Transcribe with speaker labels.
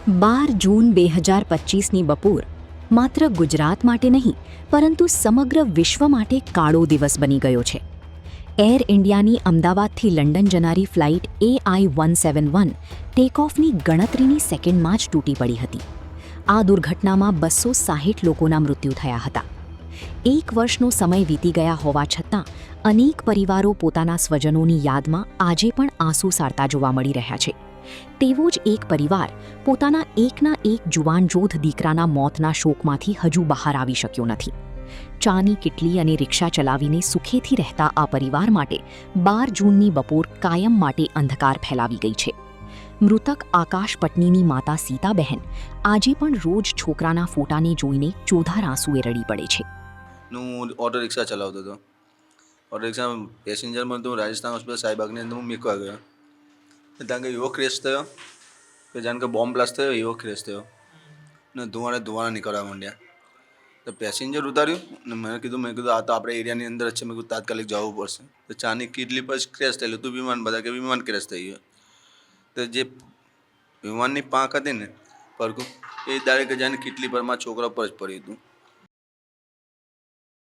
Speaker 1: 12 જૂન 2025ની બપોર માત્ર ગુજરાત માટે નહીં પરંતુ સમગ્ર વિશ્વ માટે કાળો દિવસ બની ગયો છે. એર ઇન્ડિયાની અમદાવાદથી લંડન જનારી ફ્લાઇટ AI-171 ટેકઓફની ગણતરીની સેકન્ડમાં જ તૂટી પડી હતી. આ દુર્ઘટનામાં 260 લોકોના મૃત્યુ થયા હતા. 1 વર્ષનો સમય વીતી ગયા હોવા છતાં અનેક પરિવારો પોતાના સ્વજનોની યાદમાં આજે પણ આંસુ સારતા જોવા મળી રહ્યા છે. તેવો જ એક પરિવાર પોતાના એકના એક જુવાનજોધ દીકરાના મોતના શોકમાંથી હજુ બહાર આવી શક્યો નથી. ચાની કિટલી અને રિક્ષા ચલાવીને સુખેથી રહેતા આ પરિવાર માટે 12 જૂનની બપોર કાયમ માટે અંધકાર ફેલાવી ગઈ છે. મૃતક આકાશ પટનીની માતા સીતાબહેન આજે પણ રોજ છોકરાના ફોટાને જોઈને ચોધાર આંસુએ રડી પડે છે.
Speaker 2: હું ઓટો રિક્ષા ચલાવતો હતો. ઓટો રિક્ષામાં પેસેન્જરમાં તો રાજસ્થાન હોસ્પિટલ સાહેબાગની અંદર હું મૂકવા ગયો. ત્યાં કે એવો ક્રેશ થયો કે જાણે કે બોમ્બ બ્લાસ્ટ થયો એવો ક્રેશ થયો ને ધુવાણા નીકળવા માંડ્યા. તો પેસેન્જર ઉતાર્યું ને મેં કીધું આ તો આપણે એરિયાની અંદર જ છે. મેં કીધું તાત્કાલિક જવું પડશે. તો ચાની કિટલી પર ક્રેશ થયેલું હતું. વિમાન બધા કે વિમાન ક્રેશ થઈ ગયું. તો જે વિમાનની પાંખ હતી ને પડકું એ ડાયરેક્ટ જાણે કિટલી પર મારા છોકરા પર જ પડ્યું હતું.